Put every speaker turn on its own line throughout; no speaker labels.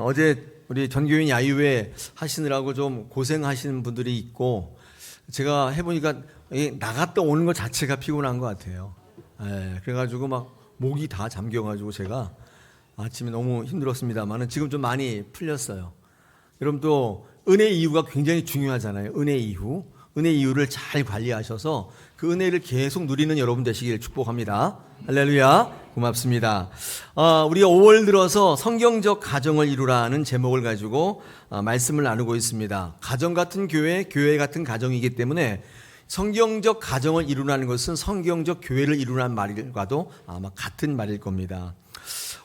어제 우리 전교인 야유회 하시느라고 좀 고생하시는 분들이 있고, 제가 해보니까 나갔다 오는 것 자체가 피곤한 것 같아요. 그래가지고 막 목이 다 잠겨가지고 제가 아침에 너무 힘들었습니다만 지금 좀 많이 풀렸어요. 여러분, 또 은혜 이후가 굉장히 중요하잖아요. 은혜 이후, 은혜 이후를 잘 관리하셔서 그 은혜를 계속 누리는 여러분 되시길 축복합니다. 할렐루야. 고맙습니다. 우리가 5월 들어서 성경적 가정을 이루라는 제목을 가지고 말씀을 나누고 있습니다. 가정 같은 교회, 교회 같은 가정이기 때문에 성경적 가정을 이루라는 것은 성경적 교회를 이루라는 말과도 아마 같은 말일 겁니다.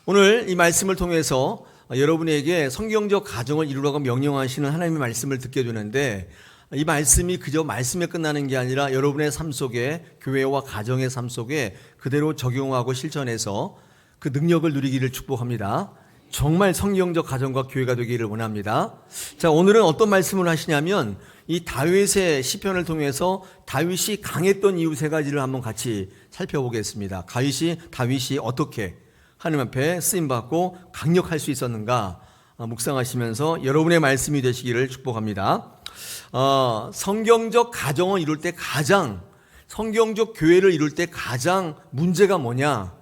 오늘 이 말씀을 통해서 여러분에게 성경적 가정을 이루라고 명령하시는 하나님의 말씀을 듣게 되는데, 이 말씀이 그저 말씀에 끝나는 게 아니라 여러분의 삶 속에, 교회와 가정의 삶 속에 그대로 적용하고 실천해서 그 능력을 누리기를 축복합니다. 정말 성경적 가정과 교회가 되기를 원합니다. 자, 오늘은 어떤 말씀을 하시냐면 이 다윗의 시편을 통해서 다윗이 강했던 이유 세 가지를 한번 같이 살펴보겠습니다. 다윗이 어떻게 하나님 앞에 쓰임받고 강력할 수 있었는가 묵상하시면서 여러분의 말씀이 되시기를 축복합니다. 성경적 가정을 이룰 때 성경적 교회를 이룰 때 가장 문제가 뭐냐,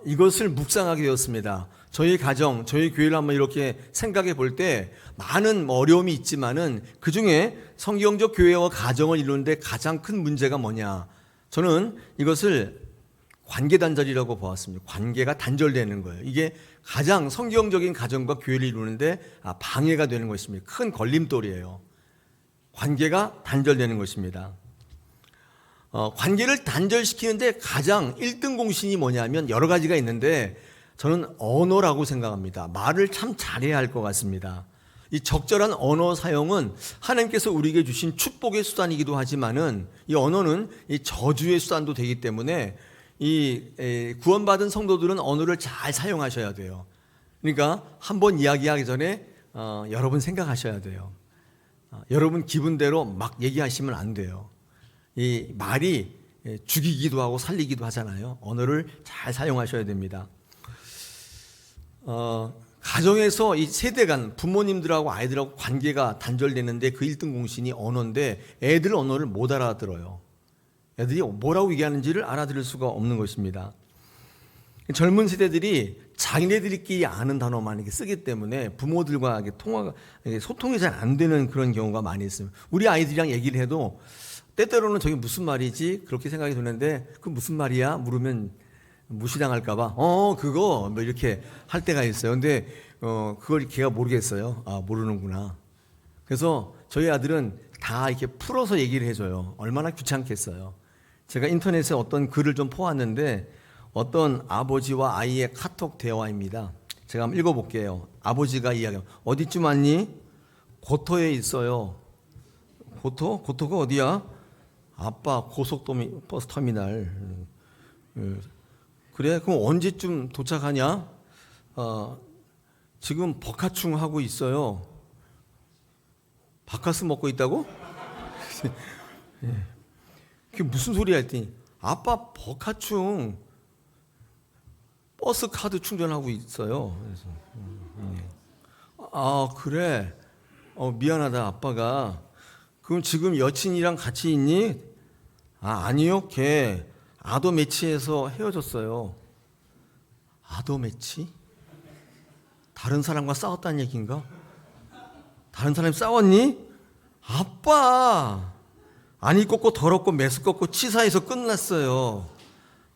이것을 묵상하게 되었습니다. 저희 가정, 저희 교회를 한번 이렇게 생각해 볼 때 많은 어려움이 있지만은 그 중에 성경적 교회와 가정을 이루는데 가장 큰 문제가 뭐냐, 저는 이것을 관계 단절이라고 보았습니다. 관계가 단절되는 거예요. 이게 가장 성경적인 가정과 교회를 이루는데 방해가 되는 것입니다. 큰 걸림돌이에요. 관계가 단절되는 것입니다. 관계를 단절시키는데 가장 1등 공신이 뭐냐면 여러 가지가 있는데 저는 언어라고 생각합니다. 말을 참 잘해야 할 것 같습니다. 이 적절한 언어 사용은 하나님께서 우리에게 주신 축복의 수단이기도 하지만은 이 언어는 이 저주의 수단도 되기 때문에 이 구원받은 성도들은 언어를 잘 사용하셔야 돼요. 그러니까 한번 이야기하기 전에 여러 번 생각하셔야 돼요. 여러분 기분대로 막 얘기하시면 안 돼요. 이 말이 죽이기도 하고 살리기도 하잖아요. 언어를 잘 사용하셔야 됩니다. 가정에서 이 세대 간 부모님들하고 아이들하고 관계가 단절되는데 그 1등 공신이 언어인데 애들 언어를 못 알아들어요. 애들이 뭐라고 얘기하는지를 알아들을 수가 없는 것입니다. 젊은 세대들이 자기네들끼리 아는 단어만 이렇게 쓰기 때문에 부모들과 소통이 잘 안 되는 그런 경우가 많이 있습니다. 우리 아이들이랑 얘기를 해도 때때로는 저게 무슨 말이지? 그렇게 생각이 드는데 그 무슨 말이야? 물으면 무시당할까봐 그거 뭐 이렇게 할 때가 있어요. 근데 그걸 걔가 모르겠어요. 모르는구나. 그래서 저희 아들은 다 이렇게 풀어서 얘기를 해줘요. 얼마나 귀찮겠어요. 제가 인터넷에 어떤 글을 좀 보았는데 어떤 아버지와 아이의 카톡 대화입니다. 제가 한번 읽어볼게요. 아버지가 이야기해요. 어디쯤 왔니? 고토에 있어요. 고토가 어디야? 아빠 고속도로 버스터미널. 그래? 그럼 언제쯤 도착하냐? 지금 버카충 하고 있어요. 바카스 먹고 있다고? 그게 무슨 소리야 했더니 아빠 버카충 버스 카드 충전하고 있어요. 그래서 그래. 미안하다 아빠가. 그럼 지금 여친이랑 같이 있니? 아니요. 걔 아도 매치해서 헤어졌어요. 아도 매치? 다른 사람과 싸웠다는 얘기인가? 다른 사람이 싸웠니? 아빠! 안 입고 더럽고 메스껍고 치사해서 끝났어요.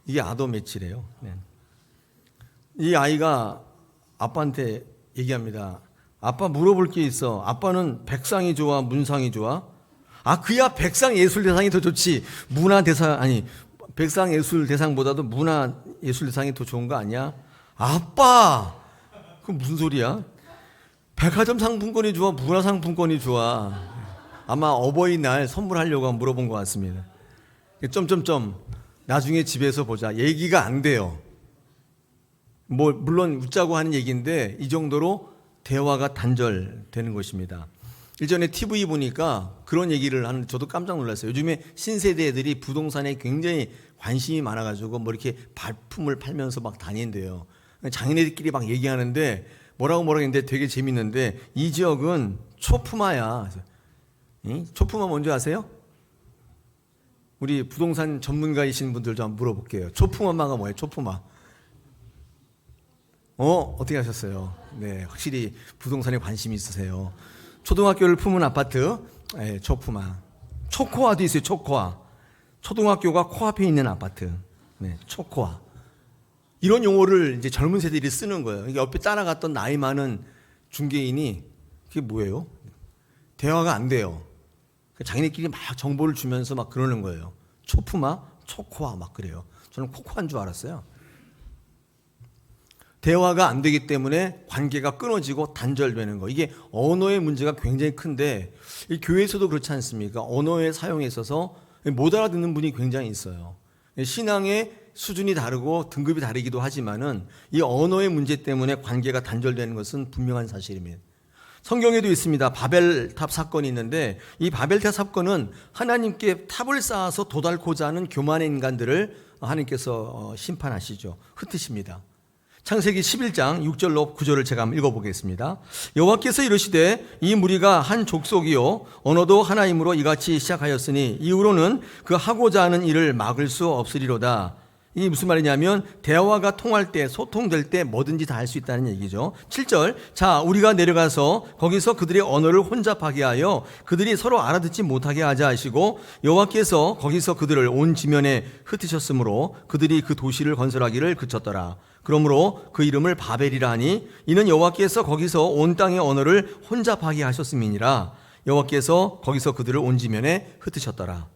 이게 아도 매치래요. 네. 이 아이가 아빠한테 얘기합니다. 아빠 물어볼 게 있어. 아빠는 백상이 좋아? 문상이 좋아? 그야 백상예술대상이 더 좋지. 백상예술대상보다도 문화예술대상이 더 좋은 거 아니야? 아빠! 그건 무슨 소리야? 백화점 상품권이 좋아? 문화상품권이 좋아? 아마 어버이날 선물하려고 물어본 것 같습니다. 나중에 집에서 보자. 얘기가 안 돼요. 물론 웃자고 하는 얘기인데 이 정도로 대화가 단절되는 것입니다. 일전에 TV 보니까 그런 얘기를 하는, 저도 깜짝 놀랐어요. 요즘에 신세대 애들이 부동산에 굉장히 관심이 많아가지고 뭐 이렇게 발품을 팔면서 막 다닌대요. 장인애들끼리 막 얘기하는데 뭐라고 했는데 되게 재밌는데 이 지역은 초품화야. 초품화 뭔지 아세요? 우리 부동산 전문가이신 분들 좀 한번 물어볼게요. 초품화가 뭐예요? 초품화. 어떻게 하셨어요? 네, 확실히 부동산에 관심이 있으세요. 초등학교를 품은 아파트, 초품화. 초코화도 있어요. 초코화. 초등학교가 코앞에 있는 아파트. 네, 초코화. 이런 용어를 이제 젊은 세대들이 쓰는 거예요. 옆에 따라갔던 나이 많은 중개인이 그게 뭐예요? 대화가 안 돼요. 자기네끼리 막 정보를 주면서 막 그러는 거예요. 초품화, 초코화 막 그래요. 저는 코코한 줄 알았어요. 대화가 안 되기 때문에 관계가 끊어지고 단절되는 거. 이게 언어의 문제가 굉장히 큰데 이 교회에서도 그렇지 않습니까? 언어의 사용에 있어서 못 알아듣는 분이 굉장히 있어요. 신앙의 수준이 다르고 등급이 다르기도 하지만은 이 언어의 문제 때문에 관계가 단절되는 것은 분명한 사실입니다. 성경에도 있습니다. 바벨탑 사건이 있는데 이 바벨탑 사건은 하나님께 탑을 쌓아서 도달코자 하는 교만의 인간들을 하나님께서 심판하시죠. 흩으십니다. 창세기 11장 6절로 9절을 제가 한번 읽어보겠습니다. 여호와께서 이르시되 이 무리가 한 족속이요 언어도 하나이므로 이같이 시작하였으니 이후로는 그 하고자 하는 일을 막을 수 없으리로다. 이게 무슨 말이냐면 대화가 통할 때 소통될 때 뭐든지 다 할 수 있다는 얘기죠. 7절 자 우리가 내려가서 거기서 그들의 언어를 혼잡하게 하여 그들이 서로 알아듣지 못하게 하자 하시고 여호와께서 거기서 그들을 온 지면에 흩으셨으므로 그들이 그 도시를 건설하기를 그쳤더라. 그러므로 그 이름을 바벨이라 하니 이는 여호와께서 거기서 온 땅의 언어를 혼잡하게 하셨음이니라. 여호와께서 거기서 그들을 온 지면에 흩으셨더라.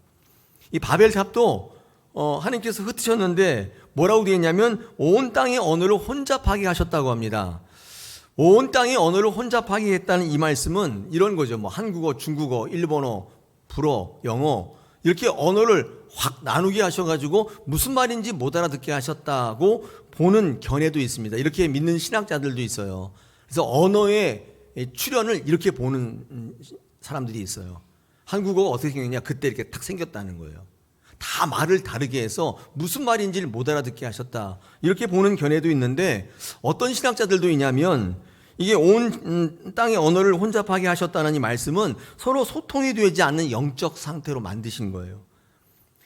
이 바벨탑도 하나님께서 흩으셨는데 뭐라고 되어 있냐면 온 땅의 언어를 혼잡하게 하셨다고 합니다. 온 땅의 언어를 혼잡하게 했다는 이 말씀은 이런 거죠. 뭐 한국어, 중국어, 일본어, 불어, 영어 이렇게 언어를 확 나누게 하셔가지고 무슨 말인지 못 알아듣게 하셨다고 보는 견해도 있습니다. 이렇게 믿는 신학자들도 있어요. 그래서 언어의 출현을 이렇게 보는 사람들이 있어요. 한국어가 어떻게 생겼냐? 그때 이렇게 딱 생겼다는 거예요. 다 말을 다르게 해서 무슨 말인지를 못 알아듣게 하셨다. 이렇게 보는 견해도 있는데 어떤 신학자들도 있냐면 이게 온 땅의 언어를 혼잡하게 하셨다는 이 말씀은 서로 소통이 되지 않는 영적 상태로 만드신 거예요.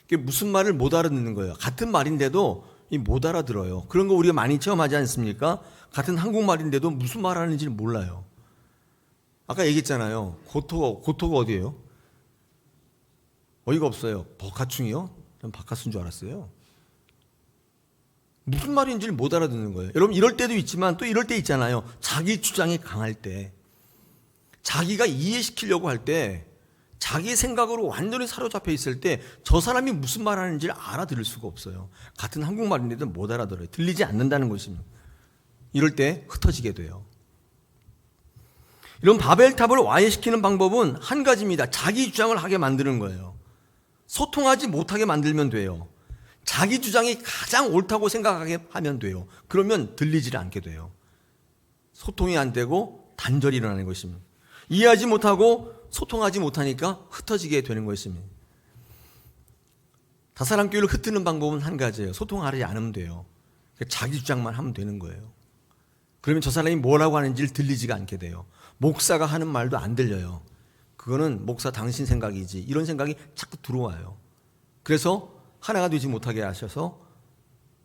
이게 무슨 말을 못 알아듣는 거예요. 같은 말인데도 못 알아들어요. 그런 거 우리가 많이 체험하지 않습니까? 같은 한국말인데도 무슨 말 하는지를 몰라요. 아까 얘기했잖아요. 고토가 어디예요? 어이가 없어요. 버카충이요? 전 바카스인 줄 알았어요. 무슨 말인지를 못 알아듣는 거예요. 여러분 이럴 때도 있지만 또 이럴 때 있잖아요. 자기 주장이 강할 때 자기가 이해시키려고 할 때 자기 생각으로 완전히 사로잡혀 있을 때 저 사람이 무슨 말 하는지를 알아들을 수가 없어요. 같은 한국말인데도 못 알아들어요. 들리지 않는다는 것입니다. 이럴 때 흩어지게 돼요. 이런 바벨탑을 와해시키는 방법은 한 가지입니다. 자기 주장을 하게 만드는 거예요. 소통하지 못하게 만들면 돼요. 자기 주장이 가장 옳다고 생각하게 하면 돼요. 그러면 들리질 않게 돼요. 소통이 안 되고 단절이 일어나는 것입니다. 이해하지 못하고 소통하지 못하니까 흩어지게 되는 것입니다. 다사랑교회를 흩트는 방법은 한 가지예요. 소통하지 않으면 돼요. 자기 주장만 하면 되는 거예요. 그러면 저 사람이 뭐라고 하는지를 들리지가 않게 돼요. 목사가 하는 말도 안 들려요. 그거는 목사 당신 생각이지 이런 생각이 자꾸 들어와요. 그래서 하나가 되지 못하게 하셔서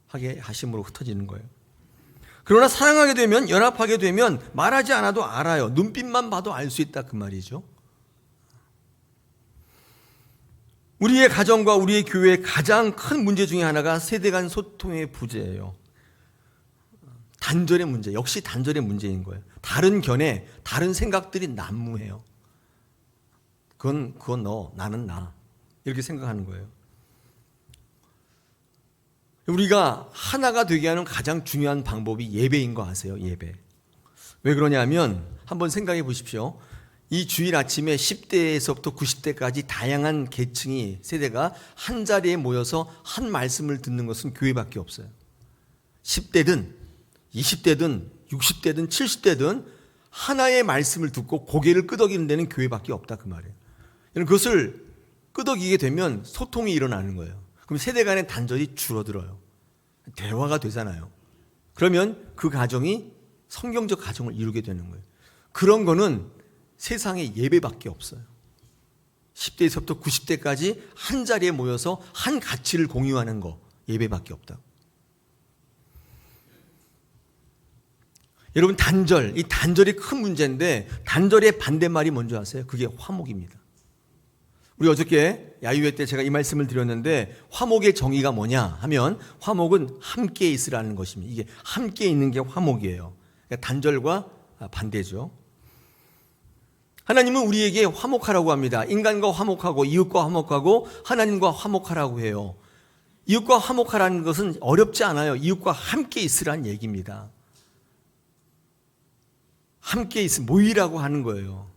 하게 하심으로 흩어지는 거예요. 그러나 사랑하게 되면 연합하게 되면 말하지 않아도 알아요. 눈빛만 봐도 알 수 있다 그 말이죠. 우리의 가정과 우리의 교회의 가장 큰 문제 중에 하나가 세대 간 소통의 부재예요. 단절의 문제, 역시 단절의 문제인 거예요. 다른 견해, 다른 생각들이 난무해요. 그건 너, 나는 나. 이렇게 생각하는 거예요. 우리가 하나가 되게 하는 가장 중요한 방법이 예배인 거 아세요? 예배. 왜 그러냐면 한번 생각해 보십시오. 이 주일 아침에 10대에서부터 90대까지 다양한 계층이 세대가 한 자리에 모여서 한 말씀을 듣는 것은 교회밖에 없어요. 10대든 20대든 60대든 70대든 하나의 말씀을 듣고 고개를 끄덕이는 데는 교회밖에 없다 그 말이에요. 그것을 끄덕이게 되면 소통이 일어나는 거예요. 그럼 세대 간의 단절이 줄어들어요. 대화가 되잖아요. 그러면 그 가정이 성경적 가정을 이루게 되는 거예요. 그런 거는 세상에 예배밖에 없어요. 10대에서부터 90대까지 한 자리에 모여서 한 가치를 공유하는 거, 예배밖에 없다. 여러분, 단절, 이 단절이 큰 문제인데 단절의 반대말이 뭔지 아세요? 그게 화목입니다. 우리 어저께 야유회 때 제가 이 말씀을 드렸는데, 화목의 정의가 뭐냐 하면 화목은 함께 있으라는 것입니다. 이게 함께 있는 게 화목이에요. 그러니까 단절과 반대죠. 하나님은 우리에게 화목하라고 합니다. 인간과 화목하고 이웃과 화목하고 하나님과 화목하라고 해요. 이웃과 화목하라는 것은 어렵지 않아요. 이웃과 함께 있으라는 얘기입니다. 함께 모이라고 하는 거예요.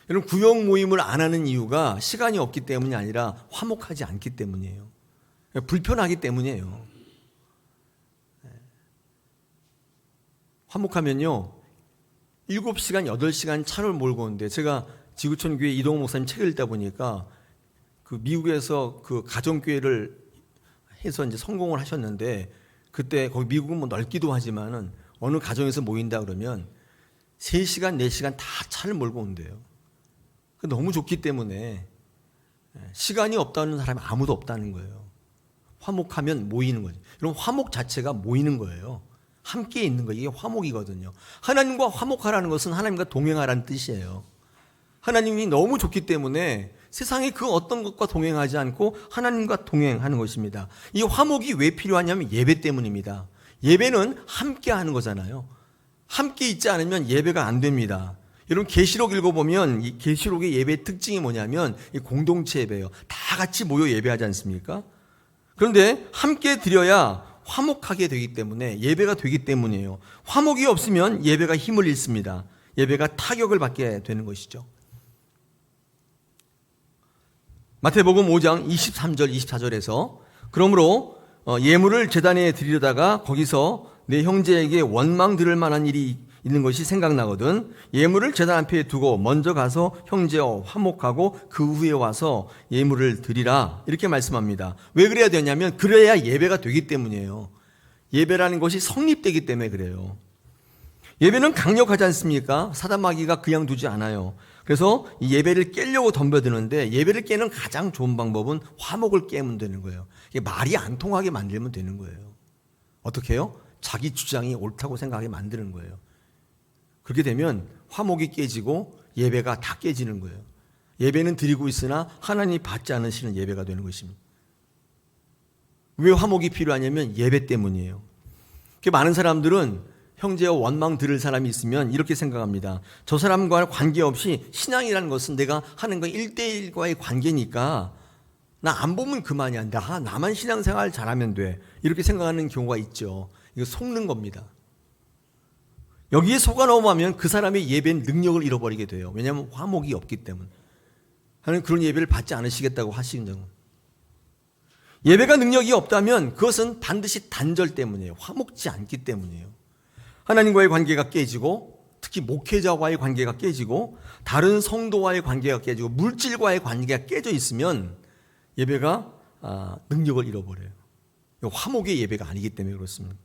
여러분, 구역 모임을 안 하는 이유가 시간이 없기 때문이 아니라 화목하지 않기 때문이에요. 불편하기 때문이에요. 화목하면요, 7시간, 8시간 차를 몰고 오는데, 제가 지구촌 교회 이동호 목사님 책을 읽다 보니까 그 미국에서 그 가정교회를 해서 이제 성공을 하셨는데, 그때 거기 미국은 뭐 넓기도 하지만은 어느 가정에서 모인다 그러면 3시간, 4시간 다 차를 몰고 온대요. 너무 좋기 때문에 시간이 없다는 사람이 아무도 없다는 거예요. 화목하면 모이는 거죠. 그럼 화목 자체가 모이는 거예요. 함께 있는 거, 이게 화목이거든요. 하나님과 화목하라는 것은 하나님과 동행하라는 뜻이에요. 하나님이 너무 좋기 때문에 세상에 그 어떤 것과 동행하지 않고 하나님과 동행하는 것입니다. 이 화목이 왜 필요하냐면 예배 때문입니다. 예배는 함께 하는 거잖아요. 함께 있지 않으면 예배가 안 됩니다. 여러분, 계시록 읽어보면 이 계시록의 예배의 특징이 뭐냐면 이 공동체 예배예요. 다 같이 모여 예배하지 않습니까? 그런데 함께 드려야 화목하게 되기 때문에, 예배가 되기 때문이에요. 화목이 없으면 예배가 힘을 잃습니다. 예배가 타격을 받게 되는 것이죠. 마태복음 5장 23절 24절에서 그러므로 예물을 제단에 드리려다가 거기서 내 형제에게 원망 들을 만한 일이 있는 것이 생각나거든 예물을 제단 앞에 두고 먼저 가서 형제와 화목하고 그 후에 와서 예물을 드리라, 이렇게 말씀합니다. 왜 그래야 되냐면 그래야 예배가 되기 때문이에요. 예배라는 것이 성립되기 때문에 그래요. 예배는 강력하지 않습니까? 사단마귀가 그냥 두지 않아요. 그래서 이 예배를 깨려고 덤벼드는데, 예배를 깨는 가장 좋은 방법은 화목을 깨면 되는 거예요. 이게 말이 안 통하게 만들면 되는 거예요. 어떻게 해요? 자기 주장이 옳다고 생각하게 만드는 거예요. 그렇게 되면 화목이 깨지고 예배가 다 깨지는 거예요. 예배는 드리고 있으나 하나님이 받지 않으시는 예배가 되는 것입니다. 왜 화목이 필요하냐면 예배 때문이에요. 많은 사람들은 형제와 원망 들을 사람이 있으면 이렇게 생각합니다. 저 사람과 관계없이 신앙이라는 것은 내가 하는 거 1대1과의 관계니까 나 안 보면 그만이야. 나만 신앙생활 잘하면 돼. 이렇게 생각하는 경우가 있죠. 이거 속는 겁니다. 여기에 속아 넘어가면 그 사람의 예배의 능력을 잃어버리게 돼요. 왜냐하면 화목이 없기 때문에. 하나님 그런 예배를 받지 않으시겠다고 하시는 점. 예배가 능력이 없다면 그것은 반드시 단절 때문이에요. 화목지 않기 때문이에요. 하나님과의 관계가 깨지고, 특히 목회자와의 관계가 깨지고, 다른 성도와의 관계가 깨지고, 물질과의 관계가 깨져 있으면 예배가 능력을 잃어버려요. 화목의 예배가 아니기 때문에 그렇습니다.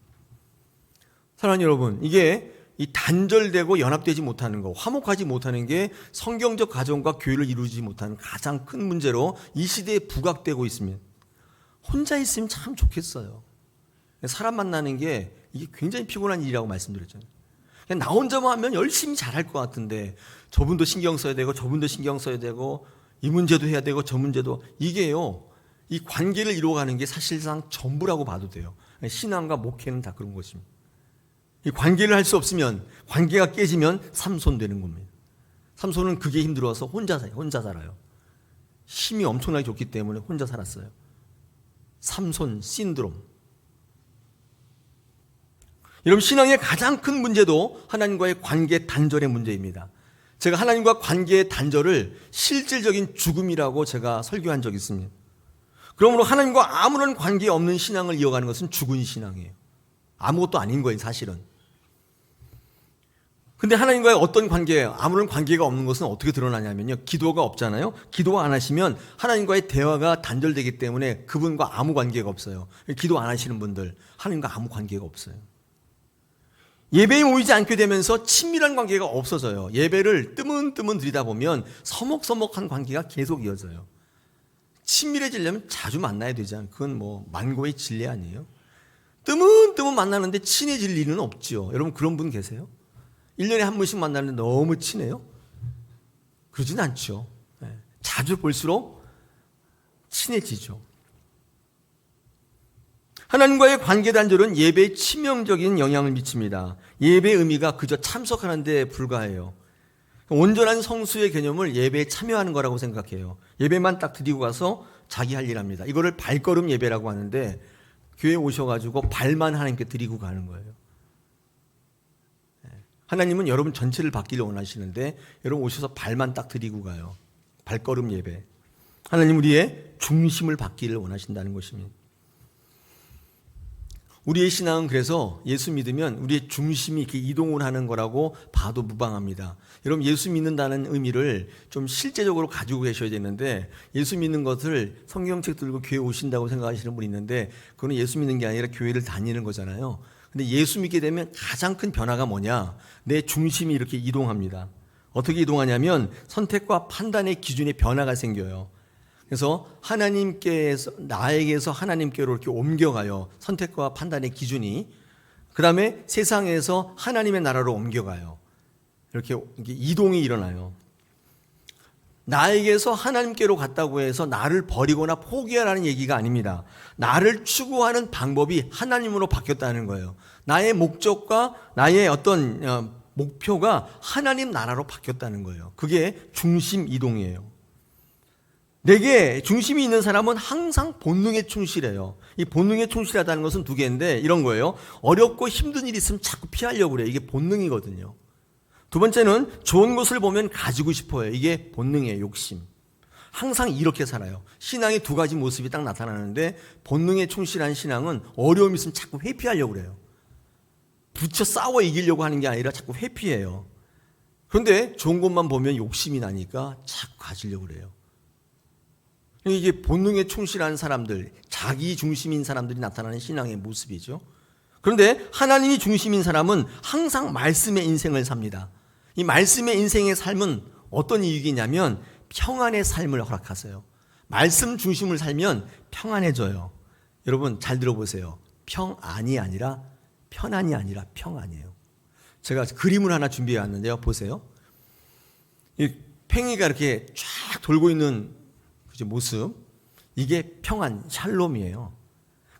사랑하는 여러분, 이게 이 단절되고 연합되지 못하는 거, 화목하지 못하는 게 성경적 가정과 교회를 이루지 못하는 가장 큰 문제로 이 시대에 부각되고 있습니다. 혼자 있으면 참 좋겠어요. 사람 만나는 게 이게 굉장히 피곤한 일이라고 말씀드렸잖아요. 그냥 나 혼자만 하면 열심히 잘할 것 같은데 저분도 신경 써야 되고 저분도 신경 써야 되고 이 문제도 해야 되고 저 문제도, 이게요, 이 관계를 이루어가는 게 사실상 전부라고 봐도 돼요. 신앙과 목회는 다 그런 것입니다. 이 관계를 할 수 없으면, 관계가 깨지면 삼손 되는 겁니다. 삼손은 그게 힘들어서 혼자 살아요. 힘이 엄청나게 좋기 때문에 혼자 살았어요. 삼손 신드롬. 여러분, 신앙의 가장 큰 문제도 하나님과의 관계 단절의 문제입니다. 제가 하나님과 관계의 단절을 실질적인 죽음이라고 제가 설교한 적이 있습니다. 그러므로 하나님과 아무런 관계 없는 신앙을 이어가는 것은 죽은 신앙이에요. 아무것도 아닌 거예요, 사실은. 근데 하나님과의 어떤 관계예요? 아무런 관계가 없는 것은 어떻게 드러나냐면요, 기도가 없잖아요. 기도 안 하시면 하나님과의 대화가 단절되기 때문에 그분과 아무 관계가 없어요. 기도 안 하시는 분들, 하나님과 아무 관계가 없어요. 예배에 모이지 않게 되면서 친밀한 관계가 없어져요. 예배를 뜨문뜨문 드리다 보면 서먹서먹한 관계가 계속 이어져요. 친밀해지려면 자주 만나야 되잖아요. 그건 뭐 만고의 진리 아니에요. 뜨문뜨문 만나는데 친해질 일은 없죠. 여러분 그런 분 계세요? 1년에 한 번씩 만나는데 너무 친해요? 그러진 않죠. 자주 볼수록 친해지죠. 하나님과의 관계 단절은 예배에 치명적인 영향을 미칩니다. 예배의 의미가 그저 참석하는 데 불과해요. 온전한 성수의 개념을 예배에 참여하는 거라고 생각해요. 예배만 딱 드리고 가서 자기 할 일 합니다. 이거를 발걸음 예배라고 하는데 교회에 오셔가지고 발만 하나님께 드리고 가는 거예요. 하나님은 여러분 전체를 받기를 원하시는데 여러분 오셔서 발만 딱 드리고 가요. 발걸음 예배. 하나님 우리의 중심을 받기를 원하신다는 것입니다. 우리의 신앙은 그래서 예수 믿으면 우리의 중심이 이렇게 이동을 하는 거라고 봐도 무방합니다. 여러분 예수 믿는다는 의미를 좀 실제적으로 가지고 계셔야 되는데 예수 믿는 것을 성경책 들고 교회 오신다고 생각하시는 분이 있는데 그거는 예수 믿는 게 아니라 교회를 다니는 거잖아요. 근데 예수 믿게 되면 가장 큰 변화가 뭐냐? 내 중심이 이렇게 이동합니다. 어떻게 이동하냐면 선택과 판단의 기준에 변화가 생겨요. 그래서 하나님께서 나에게서 하나님께로 이렇게 옮겨가요. 선택과 판단의 기준이. 그 다음에 세상에서 하나님의 나라로 옮겨가요. 이렇게 이동이 일어나요. 나에게서 하나님께로 갔다고 해서 나를 버리거나 포기하라는 얘기가 아닙니다. 나를 추구하는 방법이 하나님으로 바뀌었다는 거예요. 나의 목적과 나의 어떤 목표가 하나님 나라로 바뀌었다는 거예요. 그게 중심 이동이에요. 내게 중심이 있는 사람은 항상 본능에 충실해요. 이 본능에 충실하다는 것은 두 개인데 이런 거예요. 어렵고 힘든 일이 있으면 자꾸 피하려고 그래요. 이게 본능이거든요. 두 번째는 좋은 것을 보면 가지고 싶어요. 이게 본능이에요. 욕심. 항상 이렇게 살아요. 신앙의 두 가지 모습이 딱 나타나는데 본능에 충실한 신앙은 어려움이 있으면 자꾸 회피하려고 그래요. 붙여 싸워 이기려고 하는 게 아니라 자꾸 회피해요. 그런데 좋은 것만 보면 욕심이 나니까 자꾸 가지려고 그래요. 이게 본능에 충실한 사람들, 자기 중심인 사람들이 나타나는 신앙의 모습이죠. 그런데 하나님이 중심인 사람은 항상 말씀의 인생을 삽니다. 이 말씀의 인생의 삶은 어떤 이유이냐면 평안의 삶을 허락하세요. 말씀 중심을 살면 평안해져요. 여러분 잘 들어보세요. 평안이 아니라 편안이 아니라 평안이에요. 제가 그림을 하나 준비해 왔는데요. 보세요. 이 팽이가 이렇게 쫙 돌고 있는 모습, 이게 평안, 샬롬이에요.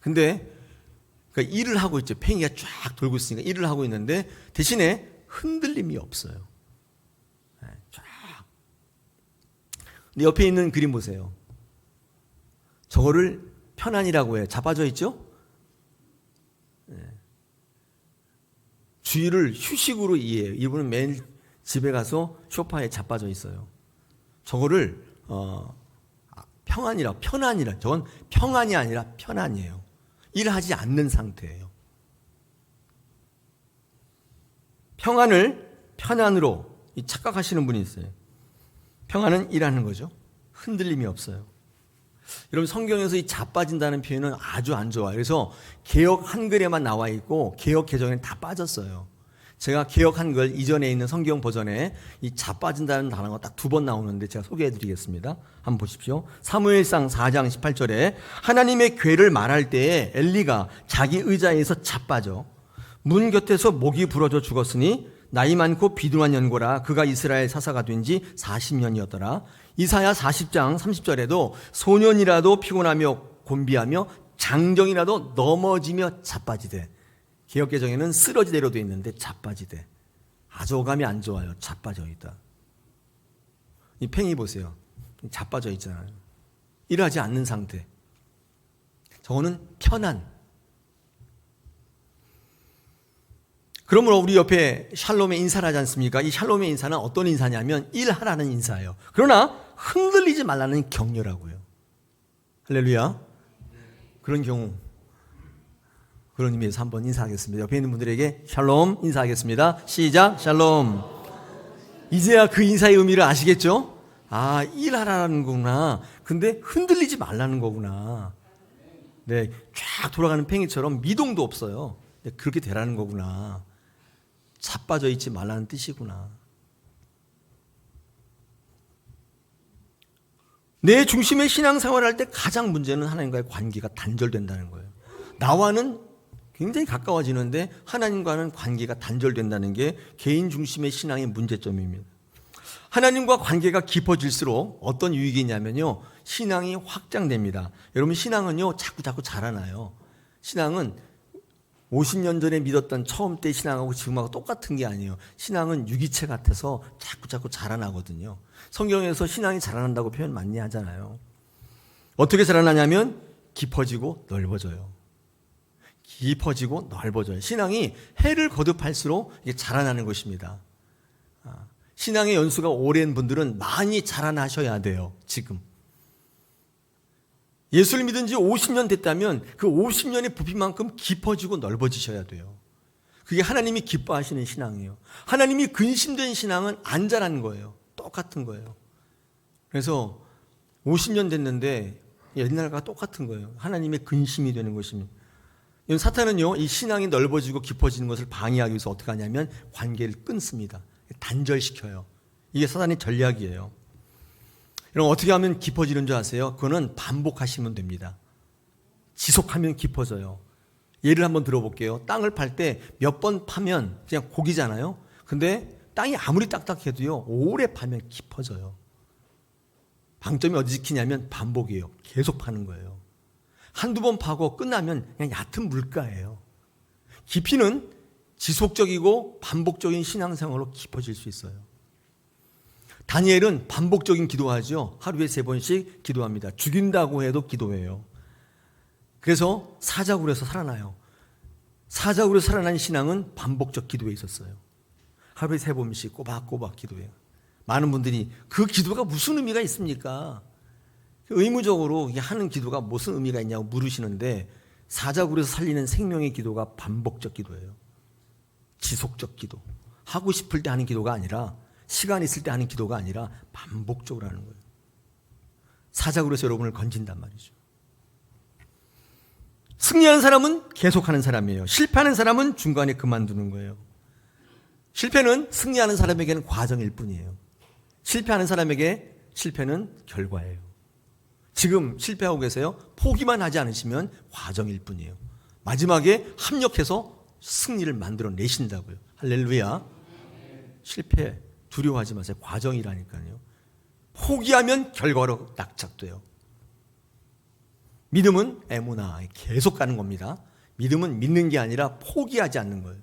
근데 그러니까 일을 하고 있죠. 팽이가 쫙 돌고 있으니까 일을 하고 있는데 대신에 흔들림이 없어요. 쫙. 근데 옆에 있는 그림 보세요. 저거를 편안이라고 해요. 자빠져 있죠? 주의를 휴식으로 이해해요. 이분은 매일 집에 가서 소파에 자빠져 있어요. 저거를 평안이라, 편안이라. 저건 평안이 아니라 편안이에요. 일하지 않는 상태예요. 평안을 편안으로 착각하시는 분이 있어요. 평안은 일하는 거죠. 흔들림이 없어요. 여러분 성경에서 이 자빠진다는 표현은 아주 안 좋아요. 그래서 개역 한글에만 나와 있고 개역 개정에는 다 빠졌어요. 제가 개역 한글 이전에 있는 성경 버전에 이 자빠진다는 단어가 딱 2번 나오는데 제가 소개해 드리겠습니다. 한번 보십시오. 사무엘상 4장 18절에 하나님의 괴를 말할 때에 엘리가 자기 의자에서 자빠져 문 곁에서 목이 부러져 죽었으니 나이 많고 비둔한 연고라 그가 이스라엘 사사가 된 지 40년이었더라. 이사야 40장 30절에도 소년이라도 피곤하며 곤비하며 장정이라도 넘어지며 자빠지되, 개역개정에는 쓰러지대로 되어 있는데 자빠지대. 아주 어감이 안 좋아요. 자빠져 있다. 이 팽이 보세요. 자빠져 있잖아요. 일하지 않는 상태. 저거는 편안. 그러므로 우리 옆에 샬롬의 인사를 하지 않습니까? 이 샬롬의 인사는 어떤 인사냐면 일하라는 인사예요. 그러나 흔들리지 말라는 격려라고요. 할렐루야. 그런 경우, 그런 의미에서 한번 인사하겠습니다. 옆에 있는 분들에게 샬롬 인사하겠습니다. 시작. 샬롬. 이제야 그 인사의 의미를 아시겠죠? 아, 일하라는 거구나. 근데 흔들리지 말라는 거구나. 네, 쫙 돌아가는 팽이처럼 미동도 없어요. 네, 그렇게 되라는 거구나. 자빠져 있지 말라는 뜻이구나. 내 중심의 신앙생활을 할 때 가장 문제는 하나님과의 관계가 단절된다는 거예요. 나와는 굉장히 가까워지는데 하나님과는 관계가 단절된다는 게 개인 중심의 신앙의 문제점입니다. 하나님과 관계가 깊어질수록 어떤 유익이 있냐면요, 신앙이 확장됩니다. 여러분, 신앙은요 자꾸 자라나요. 신앙은 50년 전에 믿었던 처음 때 신앙하고 지금하고 똑같은 게 아니에요. 신앙은 유기체 같아서 자꾸 자라나거든요. 성경에서 신앙이 자라난다고 표현 많이 하잖아요. 어떻게 자라나냐면 깊어지고 넓어져요. 깊어지고 넓어져요. 신앙이 해를 거듭할수록 이게 자라나는 것입니다. 신앙의 연수가 오랜 분들은 많이 자라나셔야 돼요. 지금 예수를 믿은 지 50년 됐다면 그 50년의 부피만큼 깊어지고 넓어지셔야 돼요. 그게 하나님이 기뻐하시는 신앙이에요. 하나님이 근심된 신앙은 안 자라는 거예요. 똑같은 거예요. 그래서 50년 됐는데 옛날과 똑같은 거예요. 하나님의 근심이 되는 것입니다. 사탄은요, 이 신앙이 넓어지고 깊어지는 것을 방해하기 위해서 어떻게 하냐면 관계를 끊습니다. 단절시켜요. 이게 사탄의 전략이에요. 그럼 어떻게 하면 깊어지는 줄 아세요? 그거는 반복하시면 됩니다. 지속하면 깊어져요. 예를 한번 들어볼게요. 땅을 팔 때 몇 번 파면 그냥 고기잖아요. 근데 땅이 아무리 딱딱해도요, 오래 파면 깊어져요. 방점이 어디 지키냐면 반복이에요. 계속 파는 거예요. 한두 번 파고 끝나면 그냥 얕은 물가예요. 깊이는 지속적이고 반복적인 신앙생활로 깊어질 수 있어요. 다니엘은 반복적인 기도하죠. 하루에 3번씩 기도합니다. 죽인다고 해도 기도해요. 그래서 사자굴에서 살아나요. 사자굴에서 살아난 신앙은 반복적 기도에 있었어요. 하루에 3번씩 꼬박꼬박 기도해요. 많은 분들이 그 기도가 무슨 의미가 있습니까? 의무적으로 하는 기도가 무슨 의미가 있냐고 물으시는데, 사자굴에서 살리는 생명의 기도가 반복적 기도예요. 지속적 기도. 하고 싶을 때 하는 기도가 아니라, 시간 있을 때 하는 기도가 아니라 반복적으로 하는 거예요. 사자굴에서 여러분을 건진단 말이죠. 승리하는 사람은 계속하는 사람이에요. 실패하는 사람은 중간에 그만두는 거예요. 실패는 승리하는 사람에게는 과정일 뿐이에요. 실패하는 사람에게 실패는 결과예요. 지금 실패하고 계세요? 포기만 하지 않으시면 과정일 뿐이에요. 마지막에 합력해서 승리를 만들어내신다고요. 할렐루야. 실패 두려워하지 마세요. 과정이라니까요. 포기하면 결과로 낙착돼요. 믿음은 에무나, 계속 가는 겁니다. 믿음은 믿는 게 아니라 포기하지 않는 거예요.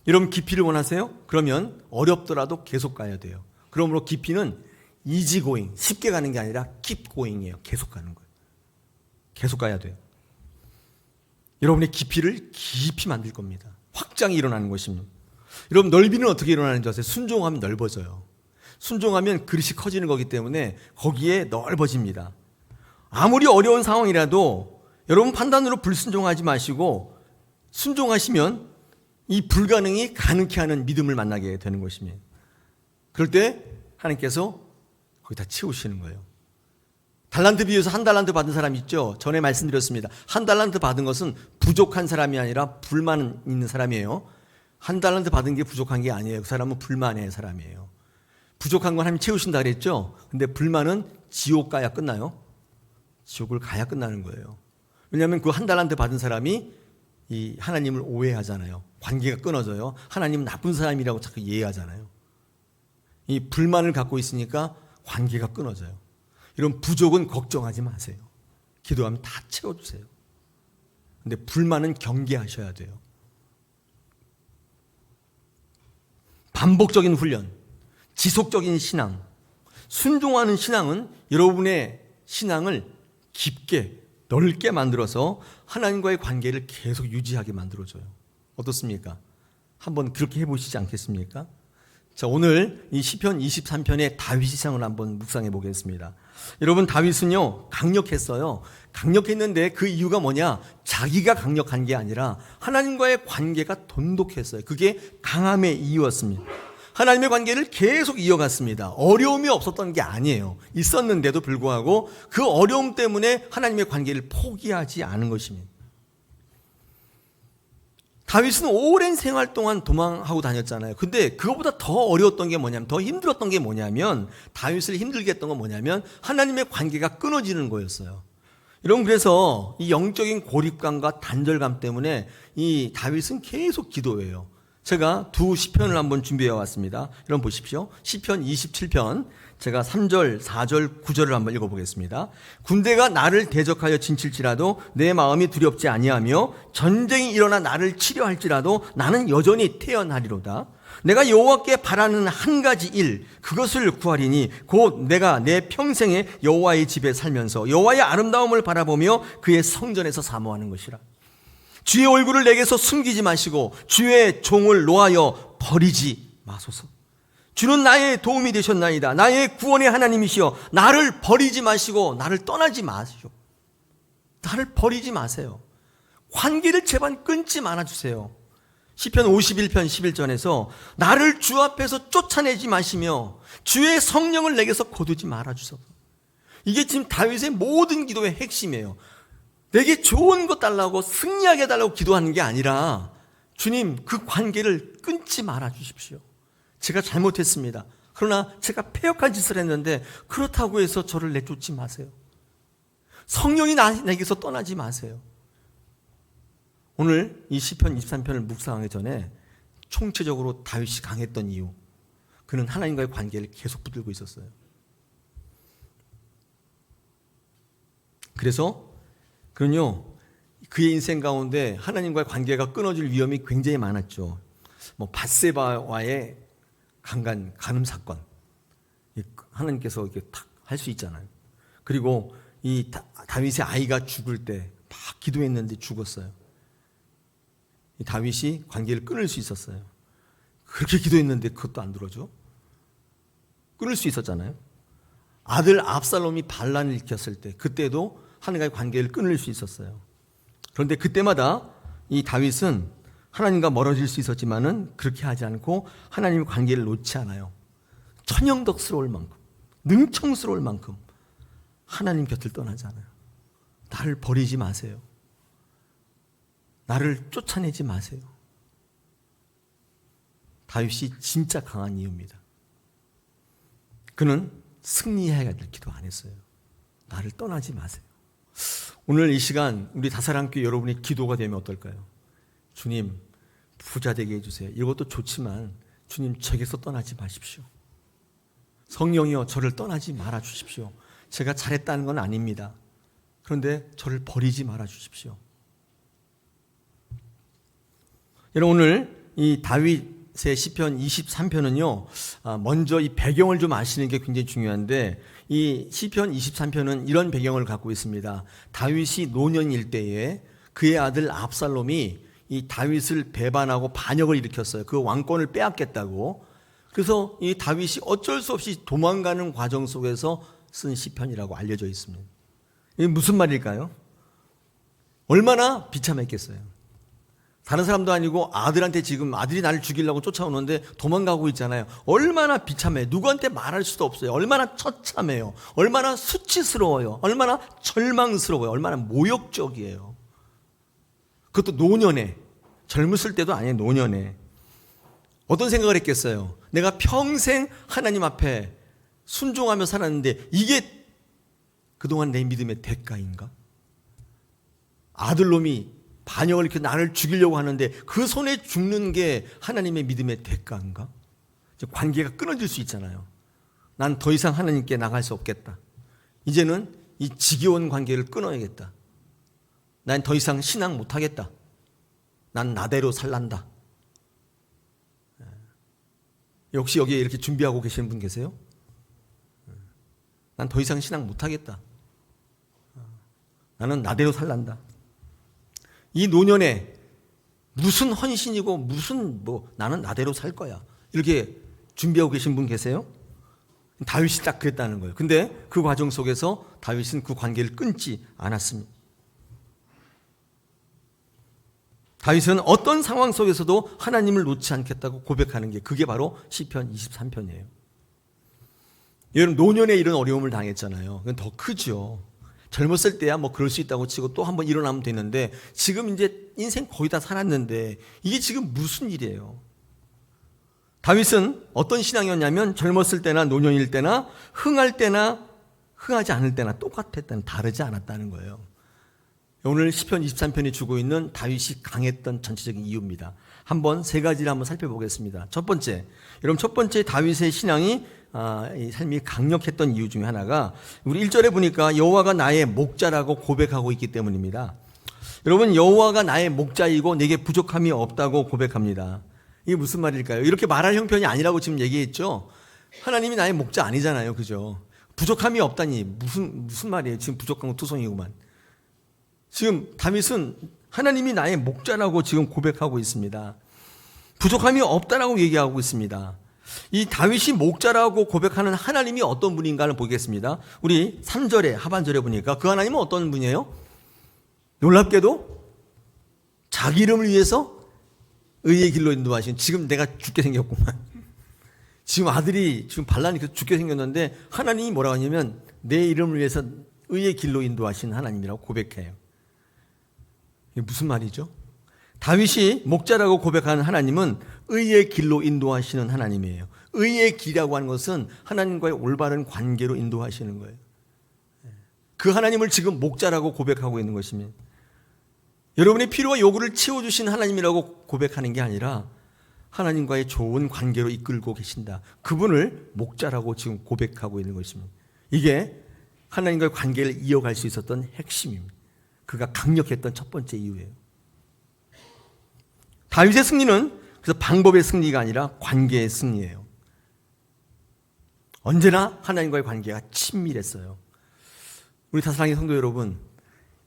여러분, 깊이를 원하세요? 그러면 어렵더라도 계속 가야 돼요. 그러므로 깊이는 easy going, 쉽게 가는 게 아니라 keep going이에요. 계속 가는 거예요. 계속 가야 돼요. 여러분의 깊이를 깊이 만들 겁니다. 확장이 일어나는 것입니다. 여러분, 넓이는 어떻게 일어나는 줄 아세요? 순종하면 넓어져요. 순종하면 그릇이 커지는 거기 때문에 거기에 넓어집니다. 아무리 어려운 상황이라도 여러분 판단으로 불순종하지 마시고 순종하시면 이 불가능이 가능케 하는 믿음을 만나게 되는 것입니다. 그럴 때 하나님께서 거기다 채우시는 거예요. 달란트 비유에서 1달란트 받은 사람 있죠? 전에 말씀드렸습니다. 1달란트 받은 것은 부족한 사람이 아니라 불만 있는 사람이에요. 1달란트 받은 게 부족한 게 아니에요. 그 사람은 불만의 사람이에요. 부족한 건 하나님 채우신다 그랬죠? 근데 불만은 지옥 가야 끝나요. 지옥을 가야 끝나는 거예요. 왜냐하면 그 1달란트 받은 사람이 이 하나님을 오해하잖아요. 관계가 끊어져요. 하나님은 나쁜 사람이라고 자꾸 이해하잖아요. 이 불만을 갖고 있으니까 관계가 끊어져요. 이런 부족은 걱정하지 마세요. 기도하면 다 채워주세요. 근데 불만은 경계하셔야 돼요. 반복적인 훈련, 지속적인 신앙, 순종하는 신앙은 여러분의 신앙을 깊게 넓게 만들어서 하나님과의 관계를 계속 유지하게 만들어줘요. 어떻습니까? 한번 그렇게 해보시지 않겠습니까? 자, 오늘 이 시편 23편의 다윗 시상을 한번 묵상해 보겠습니다. 여러분, 다윗은요 강력했어요. 강력했는데 그 이유가 뭐냐? 자기가 강력한 게 아니라 하나님과의 관계가 돈독했어요. 그게 강함의 이유였습니다. 하나님의 관계를 계속 이어갔습니다. 어려움이 없었던 게 아니에요. 있었는데도 불구하고 그 어려움 때문에 하나님의 관계를 포기하지 않은 것입니다. 다윗은 오랜 생활 동안 도망하고 다녔잖아요. 근데 그거보다 더 어려웠던 게 뭐냐면, 더 힘들었던 게 뭐냐면, 다윗을 힘들게 했던 건 뭐냐면 하나님의 관계가 끊어지는 거였어요. 여러분, 그래서 이 영적인 고립감과 단절감 때문에 이 다윗은 계속 기도해요. 제가 두 시편을 한번 준비해 왔습니다. 여러분 보십시오. 시편 27편, 제가 3절, 4절, 9절을 한번 읽어보겠습니다. 군대가 나를 대적하여 진칠지라도 내 마음이 두렵지 아니하며 전쟁이 일어나 나를 치려 할지라도 나는 여전히 태어나리로다. 내가 여호와께 바라는 한 가지 일, 그것을 구하리니 곧 내가 내 평생에 여호와의 집에 살면서 여호와의 아름다움을 바라보며 그의 성전에서 사모하는 것이라. 주의 얼굴을 내게서 숨기지 마시고 주의 종을 놓아여 버리지 마소서. 주는 나의 도움이 되셨나이다. 나의 구원의 하나님이시여 나를 버리지 마시고 나를 떠나지 마시오. 나를 버리지 마세요. 관계를 제발 끊지 말아주세요. 시편 51편 11절에서 나를 주 앞에서 쫓아내지 마시며 주의 성령을 내게서 거두지 말아주소서. 이게 지금 다윗의 모든 기도의 핵심이에요. 내게 좋은 것 달라고, 승리하게 달라고 기도하는 게 아니라, 주님 그 관계를 끊지 말아 주십시오. 제가 잘못했습니다. 그러나 제가 패역한 짓을 했는데 그렇다고 해서 저를 내쫓지 마세요. 성령이 내게서 떠나지 마세요. 오늘 이 시편 23편을 묵상하기 전에 총체적으로 다윗이 강했던 이유, 그는 하나님과의 관계를 계속 붙들고 있었어요. 그래서 그는요, 그의 인생 가운데 하나님과의 관계가 끊어질 위험이 굉장히 많았죠. 밧세바와의 간음 사건, 하나님께서 이렇게 탁 할 수 있잖아요. 그리고 이 다윗의 아이가 죽을 때 막 기도했는데 죽었어요. 이 다윗이 관계를 끊을 수 있었어요. 그렇게 기도했는데 그것도 안 들어줘. 끊을 수 있었잖아요. 아들 압살롬이 반란을 일으켰을 때, 그때도 하나님과의 관계를 끊을 수 있었어요. 그런데 그때마다 이 다윗은 하나님과 멀어질 수 있었지만은 그렇게 하지 않고 하나님의 관계를 놓지 않아요. 천연덕스러울 만큼, 능청스러울 만큼 하나님 곁을 떠나지 않아요. 나를 버리지 마세요. 나를 쫓아내지 마세요. 다윗이 진짜 강한 이유입니다. 그는 승리해야 될 기도 안 했어요. 나를 떠나지 마세요. 오늘 이 시간 우리 다사랑교회 여러분의 기도가 되면 어떨까요? 주님, 부자 되게 해주세요. 이것도 좋지만 주님, 저에게서 떠나지 마십시오. 성령이여, 저를 떠나지 말아 주십시오. 제가 잘했다는 건 아닙니다. 그런데 저를 버리지 말아 주십시오. 여러분, 오늘 이 다윗의 시편 23편은요, 먼저 이 배경을 좀 아시는 게 굉장히 중요한데, 이 시편 23편은 이런 배경을 갖고 있습니다. 다윗이 노년일 때에 그의 아들 압살롬이 이 다윗을 배반하고 반역을 일으켰어요. 그 왕권을 빼앗겠다고. 그래서 이 다윗이 어쩔 수 없이 도망가는 과정 속에서 쓴 시편이라고 알려져 있습니다. 이게 무슨 말일까요? 얼마나 비참했겠어요. 다른 사람도 아니고 아들한테 지금 아들이 나를 죽이려고 쫓아오는데 도망가고 있잖아요. 얼마나 비참해. 누구한테 말할 수도 없어요. 얼마나 처참해요. 얼마나 수치스러워요. 얼마나 절망스러워요. 얼마나 모욕적이에요. 그것도 노년에, 젊었을 때도 아니에요. 노년에. 어떤 생각을 했겠어요? 내가 평생 하나님 앞에 순종하며 살았는데 이게 그동안 내 믿음의 대가인가? 아들놈이 반역을 이렇게 나를 죽이려고 하는데 그 손에 죽는 게 하나님의 믿음의 대가인가? 관계가 끊어질 수 있잖아요. 난 더 이상 하나님께 나갈 수 없겠다. 이제는 이 지겨운 관계를 끊어야겠다. 난 더 이상 신앙 못하겠다. 난 나대로 살란다. 혹시 여기에 이렇게 준비하고 계시는 분 계세요? 난 더 이상 신앙 못하겠다. 나는 나대로 살란다. 이 노년에 무슨 헌신이고 무슨 나는 나대로 살 거야. 이렇게 준비하고 계신 분 계세요? 다윗이 딱 그랬다는 거예요. 근데 그 과정 속에서 다윗은 그 관계를 끊지 않았습니다. 다윗은 어떤 상황 속에서도 하나님을 놓지 않겠다고 고백하는 게 그게 바로 시편 23편이에요. 여러분, 노년에 이런 어려움을 당했잖아요. 그건 더 크죠. 젊었을 때야 뭐 그럴 수 있다고 치고 또 한번 일어나면 되는데 지금 이제 인생 거의 다 살았는데 이게 지금 무슨 일이에요? 다윗은 어떤 신앙이었냐면 젊었을 때나 노년일 때나 흥할 때나 흥하지 않을 때나 똑같았다는, 다르지 않았다는 거예요. 오늘 시편 23편이 주고 있는 다윗이 강했던 전체적인 이유입니다. 한번 세 가지를 한번 살펴보겠습니다. 첫 번째, 여러분 첫 번째 다윗의 신앙이 이 삶이 강력했던 이유 중에 하나가 우리 1절에 보니까 여호와가 나의 목자라고 고백하고 있기 때문입니다. 여러분 여호와가 나의 목자이고 내게 부족함이 없다고 고백합니다. 이게 무슨 말일까요? 이렇게 말할 형편이 아니라고 지금 얘기했죠. 하나님이 나의 목자 아니잖아요, 그죠? 부족함이 없다니 무슨 말이에요? 지금 부족한 거 투성이구만. 지금 다윗은 하나님이 나의 목자라고 지금 고백하고 있습니다. 부족함이 없다라고 얘기하고 있습니다. 이 다윗이 목자라고 고백하는 하나님이 어떤 분인가를 보겠습니다. 우리 3절에 하반절에 보니까 그 하나님은 어떤 분이에요? 놀랍게도 자기 이름을 위해서 의의 길로 인도하신, 지금 내가 죽게 생겼구만. 지금 아들이 지금 반란이 죽게 생겼는데 하나님이 뭐라고 하냐면 내 이름을 위해서 의의 길로 인도하신 하나님이라고 고백해요. 이게 무슨 말이죠? 다윗이 목자라고 고백하는 하나님은 의의 길로 인도하시는 하나님이에요. 의의 길이라고 하는 것은 하나님과의 올바른 관계로 인도하시는 거예요. 그 하나님을 지금 목자라고 고백하고 있는 것입니다. 여러분의 필요와 요구를 채워주신 하나님이라고 고백하는 게 아니라 하나님과의 좋은 관계로 이끌고 계신다. 그분을 목자라고 지금 고백하고 있는 것입니다. 이게 하나님과의 관계를 이어갈 수 있었던 핵심입니다. 그가 강력했던 첫 번째 이유예요. 다윗의 승리는 그래서 방법의 승리가 아니라 관계의 승리예요. 언제나 하나님과의 관계가 친밀했어요. 우리 다사랑의 성도 여러분,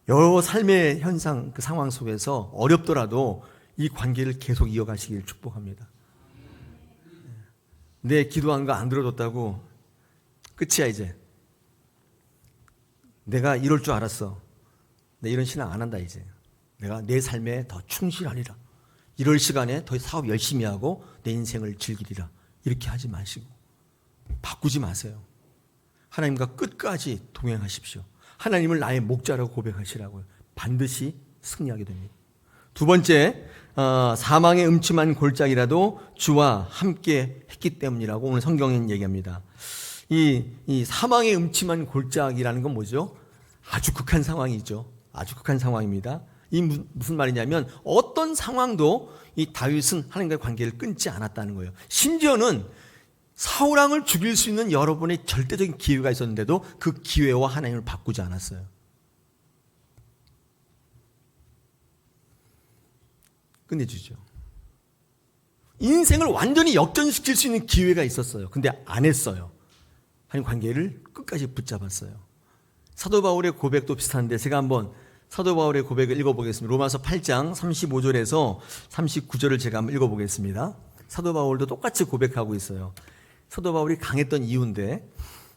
여러 삶의 현상, 그 상황 속에서 어렵더라도 이 관계를 계속 이어가시길 축복합니다. 내 기도한 거 안 들어줬다고 끝이야 이제. 내가 이럴 줄 알았어. 내 이런 신앙 안 한다 이제. 내가 내 삶에 더 충실하리라. 이럴 시간에 더 사업 열심히 하고 내 인생을 즐기리라. 이렇게 하지 마시고 바꾸지 마세요. 하나님과 끝까지 동행하십시오. 하나님을 나의 목자라고 고백하시라고요. 반드시 승리하게 됩니다. 두 번째, 사망의 음침한 골짜기라도 주와 함께 했기 때문이라고 오늘 성경은 얘기합니다. 이 사망의 음침한 골짜기라는 건 뭐죠? 아주 극한 상황이죠. 아주 극한 상황입니다. 이 무슨 말이냐면 어떤 상황도 이 다윗은 하나님과의 관계를 끊지 않았다는 거예요. 심지어는 사울 왕을 죽일 수 있는 여러분의 절대적인 기회가 있었는데도 그 기회와 하나님을 바꾸지 않았어요. 끝내주죠. 인생을 완전히 역전시킬 수 있는 기회가 있었어요. 근데 안 했어요. 하나님 관계를 끝까지 붙잡았어요. 사도 바울의 고백도 비슷한데 제가 한번 사도 바울의 고백을 읽어보겠습니다. 로마서 8장 35절에서 39절을 제가 한번 읽어보겠습니다. 사도 바울도 똑같이 고백하고 있어요. 사도 바울이 강했던 이유인데,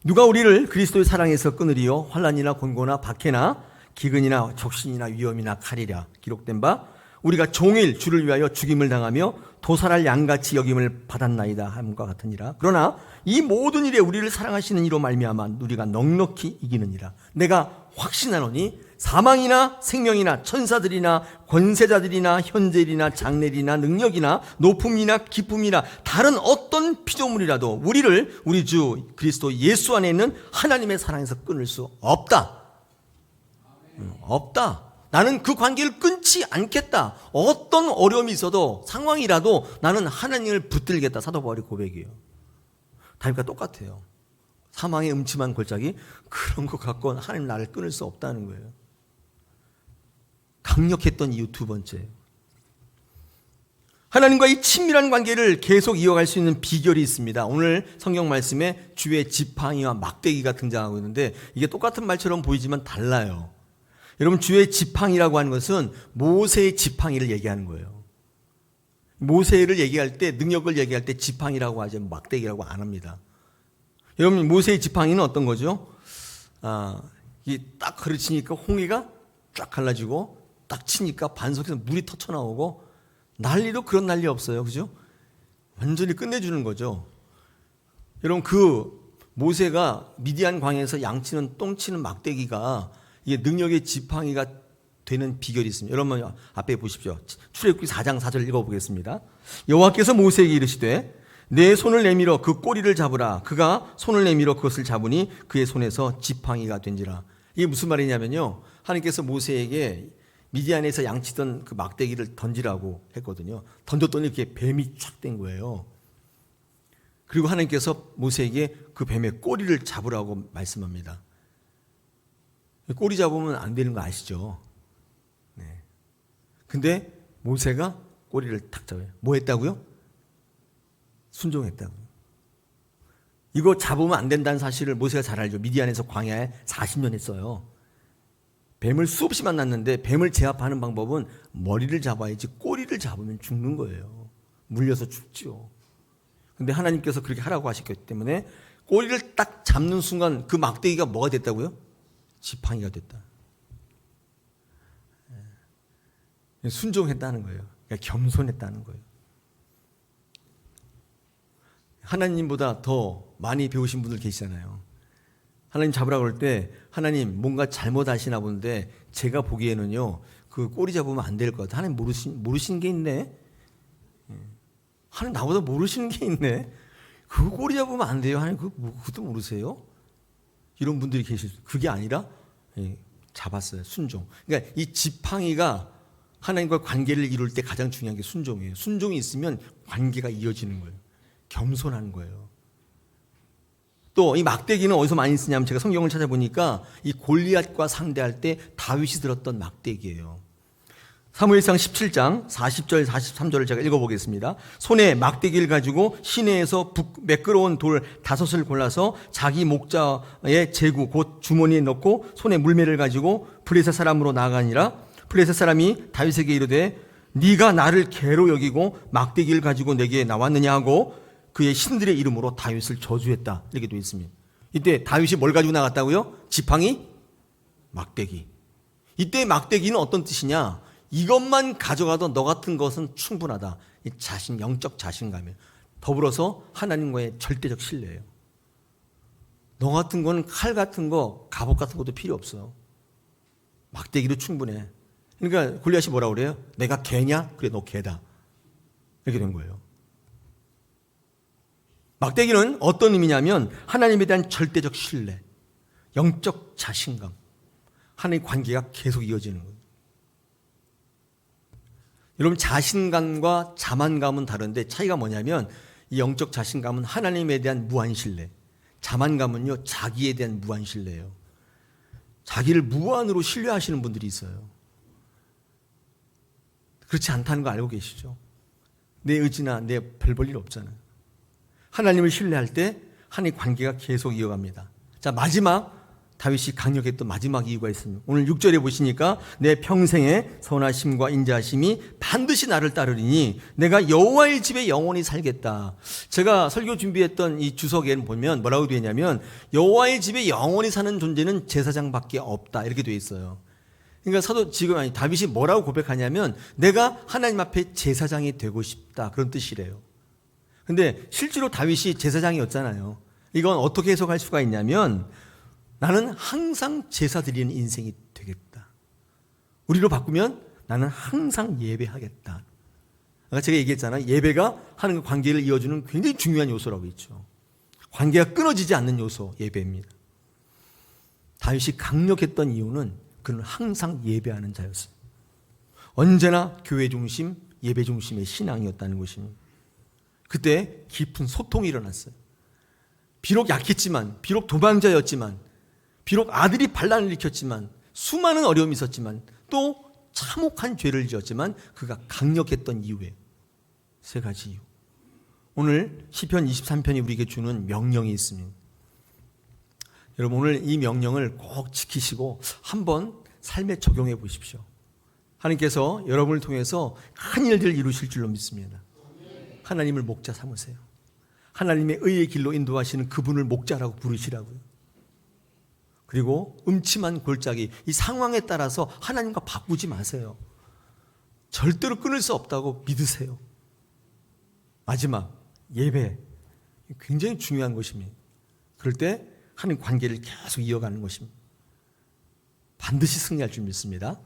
누가 우리를 그리스도의 사랑에서 끊으리요? 환난이나 곤고나 박해나 기근이나 적신이나 위험이나 칼이라 기록된 바 우리가 종일 주를 위하여 죽임을 당하며 도살할 양같이 여김을 받았나이다 함과 같으니라. 그러나 이 모든 일에 우리를 사랑하시는 이로 말미암아 우리가 넉넉히 이기느니라. 내가 확신하노니 사망이나 생명이나 천사들이나 권세자들이나 현재일이나 장래일이나 능력이나 높음이나 기쁨이나 다른 어떤 피조물이라도 우리를 우리 주 그리스도 예수 안에 있는 하나님의 사랑에서 끊을 수 없다. 없다. 나는 그 관계를 끊지 않겠다. 어떤 어려움이 있어도 상황이라도 나는 하나님을 붙들겠다. 사도 바울의 고백이에요. 다윗과 똑같아요. 사망의 음침한 골짜기, 그런 것 갖고는 하나님 나를 끊을 수 없다는 거예요. 강력했던 이유 두 번째, 하나님과 이 친밀한 관계를 계속 이어갈 수 있는 비결이 있습니다. 오늘 성경 말씀에 주의 지팡이와 막대기가 등장하고 있는데 이게 똑같은 말처럼 보이지만 달라요. 여러분, 주의 지팡이라고 하는 것은 모세의 지팡이를 얘기하는 거예요. 모세를 얘기할 때, 능력을 얘기할 때 지팡이라고 하지 막대기라고 안 합니다. 여러분, 모세의 지팡이는 어떤 거죠? 이게 딱 그르치니까 홍해가 쫙 갈라지고 딱 치니까 반석에서 물이 터쳐나오고, 난리도 그런 난리 없어요. 그죠? 완전히 끝내주는 거죠. 여러분, 그 모세가 미디안 광야에서 양치는 똥치는 막대기가 이게 능력의 지팡이가 되는 비결이 있습니다. 여러분 앞에 보십시오. 출애굽기 4장 4절 읽어보겠습니다. 여호와께서 모세에게 이르시되 내 손을 내밀어 그 꼬리를 잡으라. 그가 손을 내밀어 그것을 잡으니 그의 손에서 지팡이가 된지라. 이게 무슨 말이냐면요, 하나님께서 모세에게 미디안에서 양치던 그 막대기를 던지라고 했거든요. 던졌더니 이렇게 뱀이 착 된 거예요. 그리고 하나님께서 모세에게 그 뱀의 꼬리를 잡으라고 말씀합니다. 꼬리 잡으면 안 되는 거 아시죠? 네. 근데 모세가 꼬리를 탁 잡아요. 뭐 했다고요? 순종했다고요. 이거 잡으면 안 된다는 사실을 모세가 잘 알죠. 미디안에서 광야에 40년 했어요. 뱀을 수없이 만났는데 뱀을 제압하는 방법은 머리를 잡아야지 꼬리를 잡으면 죽는 거예요. 물려서 죽죠. 근데 하나님께서 그렇게 하라고 하셨기 때문에 꼬리를 딱 잡는 순간 그 막대기가 뭐가 됐다고요? 지팡이가 됐다. 순종했다는 거예요. 그러니까 겸손했다는 거예요. 하나님보다 더 많이 배우신 분들 계시잖아요. 하나님 잡으라고 할 때 하나님 뭔가 잘못하시나 본데 제가 보기에는요 그 꼬리 잡으면 안 될 것 같아요. 하나님 모르시는 게 있네. 하나님 나보다 모르시는 게 있네. 그 꼬리 잡으면 안 돼요. 하나님 그것도 모르세요? 이런 분들이 계실 수. 그게 아니라 잡았어요. 순종. 그러니까 이 지팡이가 하나님과 관계를 이룰 때 가장 중요한 게 순종이에요. 순종이 있으면 관계가 이어지는 거예요. 겸손한 거예요. 또 이 막대기는 어디서 많이 쓰냐면 제가 성경을 찾아보니까 이 골리앗과 상대할 때 다윗이 들었던 막대기예요. 사무엘상 17장 40절 43절을 제가 읽어보겠습니다. 손에 막대기를 가지고 시내에서 매끄러운 돌 5을 골라서 자기 목자의 제구 곧 주머니에 넣고 손에 물매를 가지고 블레셋 사람으로 나아가니라. 블레셋 사람이 다윗에게 이르되 네가 나를 개로 여기고 막대기를 가지고 내게 나왔느냐 하고 그의 신들의 이름으로 다윗을 저주했다. 이렇게 되어 있습니다. 이때 다윗이 뭘 가지고 나갔다고요? 지팡이? 막대기. 이때 막대기는 어떤 뜻이냐? 이것만 가져가도 너 같은 것은 충분하다. 이 영적 자신감이에요. 더불어서 하나님과의 절대적 신뢰예요. 너 같은 거는 칼 같은 거, 갑옷 같은 것도 필요 없어. 막대기로 충분해. 그러니까 골리앗이 뭐라고 그래요? 내가 개냐? 그래, 너 개다. 이렇게 된 거예요. 막대기는 어떤 의미냐면 하나님에 대한 절대적 신뢰, 영적 자신감, 하나님의 관계가 계속 이어지는 거예요. 여러분 자신감과 자만감은 다른데 차이가 뭐냐면 이 영적 자신감은 하나님에 대한 무한신뢰, 자만감은요 자기에 대한 무한신뢰예요. 자기를 무한으로 신뢰하시는 분들이 있어요. 그렇지 않다는 거 알고 계시죠? 내 의지나 내 별 볼 일 없잖아요. 하나님을 신뢰할 때 하나님의 관계가 계속 이어갑니다. 자, 마지막 다윗이 강력했던 마지막 이유가 있습니다. 오늘 6절에 보시니까 내 평생의 선하심과 인자하심이 반드시 나를 따르리니 내가 여호와의 집에 영원히 살겠다. 제가 설교 준비했던 이 주석에는 보면 뭐라고 되어 있냐면 여호와의 집에 영원히 사는 존재는 제사장밖에 없다. 이렇게 되어 있어요. 그러니까 다윗이 뭐라고 고백하냐면 내가 하나님 앞에 제사장이 되고 싶다. 그런 뜻이래요. 근데 실제로 다윗이 제사장이었잖아요. 이건 어떻게 해석할 수가 있냐면 나는 항상 제사 드리는 인생이 되겠다. 우리로 바꾸면 나는 항상 예배하겠다. 아까 제가 얘기했잖아요. 예배가 하나님과 관계를 이어주는 굉장히 중요한 요소라고 했죠. 관계가 끊어지지 않는 요소, 예배입니다. 다윗이 강력했던 이유는 그는 항상 예배하는 자였어요. 언제나 교회 중심, 예배 중심의 신앙이었다는 것입니다. 그때 깊은 소통이 일어났어요. 비록 약했지만, 비록 도망자였지만, 비록 아들이 반란을 일으켰지만, 수많은 어려움이 있었지만, 또 참혹한 죄를 지었지만 그가 강력했던 이유에 세 가지 이유. 오늘 시편 23편이 우리에게 주는 명령이 있습니다. 여러분 오늘 이 명령을 꼭 지키시고 한번 삶에 적용해 보십시오. 하나님께서 여러분을 통해서 큰 일들을 이루실 줄로 믿습니다. 하나님을 목자 삼으세요. 하나님의 의의 길로 인도하시는 그분을 목자라고 부르시라고요. 그리고 음침한 골짜기, 이 상황에 따라서 하나님과 바꾸지 마세요. 절대로 끊을 수 없다고 믿으세요. 마지막, 예배. 굉장히 중요한 것입니다. 그럴 때 하나님 관계를 계속 이어가는 것입니다. 반드시 승리할 줄 믿습니다.